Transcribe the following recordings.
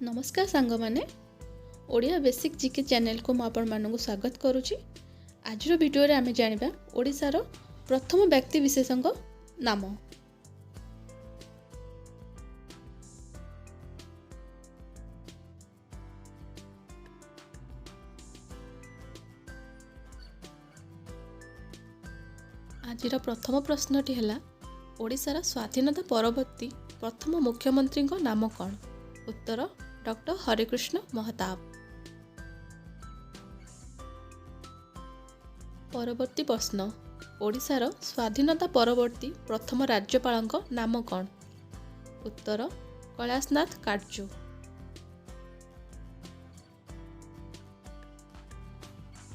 नमस्कार सांग माने ओडिया बेसिक जीके चैनल को मैं आपण मानक स्वागत करुच्ची। आज वीडियो रे आमे जानिबा ओडिशार प्रथम व्यक्ति विशेषଙ୍କ नाम। आज प्रथम प्रश्नटी है ओडिशार स्वाधीनता परवर्ती प्रथम मुख्यमंत्री नाम कौन? उत्तर डॉक्टर हरिकृष्ण महताब। परवर्ती प्रश्न ओडिशार स्वाधीनता परवर्ती प्रथम राज्यपाल नाम कौन? उत्तर कैलाशनाथ काटजू।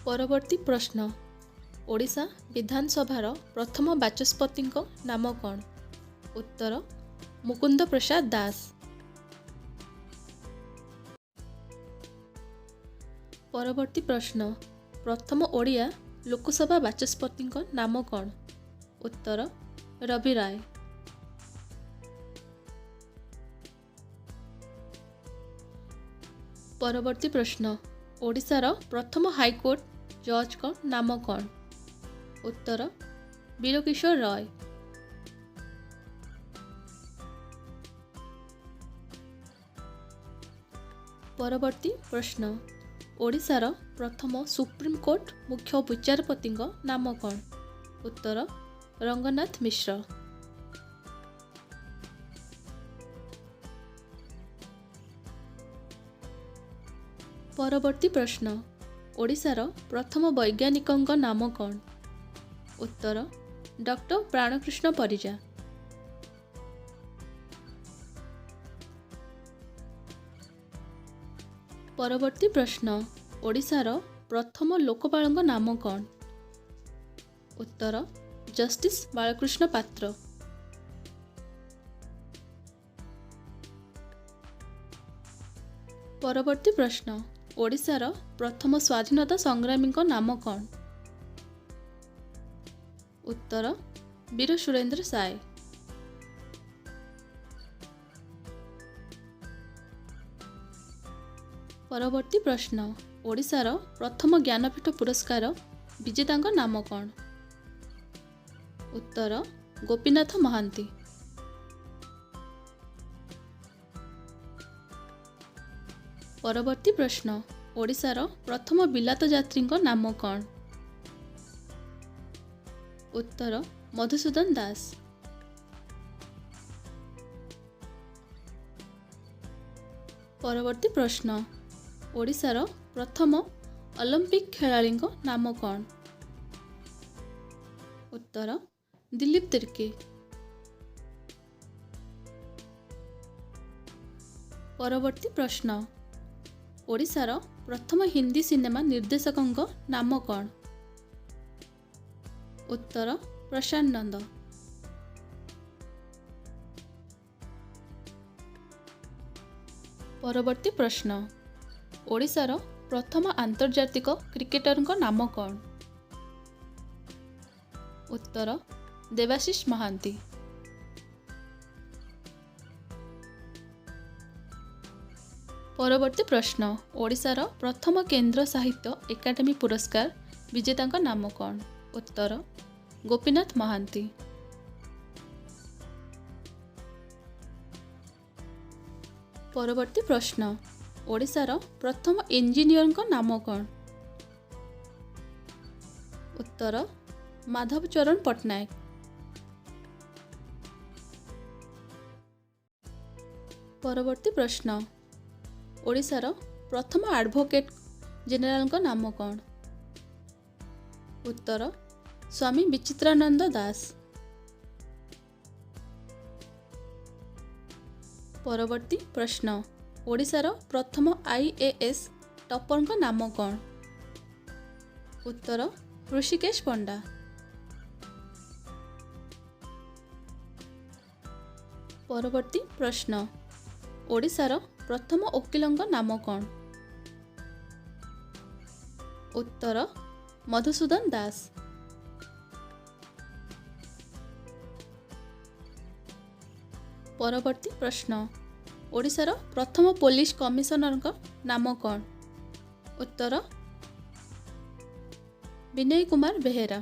परवर्ती प्रश्न ओडिशा विधानसभार प्रथम बाचस्पति नाम कौन? उत्तर मुकुंद प्रसाद दास। परवर्ती प्रश्न प्रथम ओडिया लोकसभा बाचस्पति नाम कौन? उत्तर रवि राय। परवर्ती प्रश्न ओडिशार प्रथम हाईकोर्ट जज का नाम कौन? उत्तर वीरकिशोर राय। परवर्ती प्रश्न ओडिशार प्रथम सुप्रीम कोर्ट मुख्य विचारपति नाम कौन? उत्तर रंगनाथ मिश्र। परवर्ती प्रश्न ओडिशार प्रथम वैज्ञानिक नाम कौन? उत्तर डॉक्टर प्राणकृष्ण परिजा। परवर्ती प्रश्न ओडिशार प्रथम लोकपाल नाम कौन? उत्तर जस्टिस बालकृष्ण पात्र। परवर्ती प्रश्न ओडिशार प्रथम स्वाधीनता संग्रामी नाम कौन? उत्तर वीर सुरेंद्र साय। परवर्ती प्रश्न ओडिशार प्रथम ज्ञानपीठ पुरस्कार विजेता नाम कौन? उत्तर गोपीनाथ महांती। परवर्ती प्रश्न ओडिशार प्रथम बिलात यात्री नाम कौन? उत्तर मधुसूदन दास। परवर्ती प्रश्न ओडिशार प्रथम ओलंपिक खेलाड़ी नाम कौन? उत्तर दिलीप तिर्की। परवर्ती प्रश्न ओडिशार प्रथम हिंदी सिनेमा निर्देशक नाम कौन? उत्तर प्रशांत नंद। परवर्ती प्रश्न ओडिशार प्रथम आंतर्जातिक क्रिकेटर नाम कौन? उत्तर देवाशीष महांती। परवर्ती प्रश्न ओडिशार प्रथम केंद्र साहित्य एकाडेमी पुरस्कार विजेता नाम कौन? उत्तर गोपीनाथ महांती। परवर्ती प्रश्न ओडिशार प्रथम इंजीनियर नाम कौन? उत्तर माधव चरण पट्टनायक। परवर्ती प्रश्न ओडिशार प्रथम एडवोकेट जनरल नाम कौन? उत्तर स्वामी विचित्रानंद दास। परवर्ती प्रश्न ओडिशार प्रथम आईएएस टॉपर नाम कौन? उत्तर ऋषिकेश पंडा। परवर्ती प्रश्न ओडिशार प्रथम वकील नाम कौन? उत्तर मधुसूदन दास। परवर्ती प्रश्न ओडिशार प्रथम पुलिस कमिशनर नाम कौन? उत्तर विनय कुमार बेहेरा।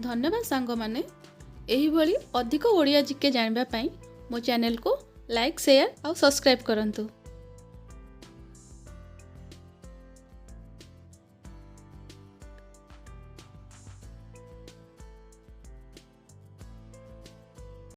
धन्यवाद सांग माने। एही भली अधिक ओडिया जीके जानिबा पई मो चैनल को लाइक शेयर और सब्सक्राइब करंतु।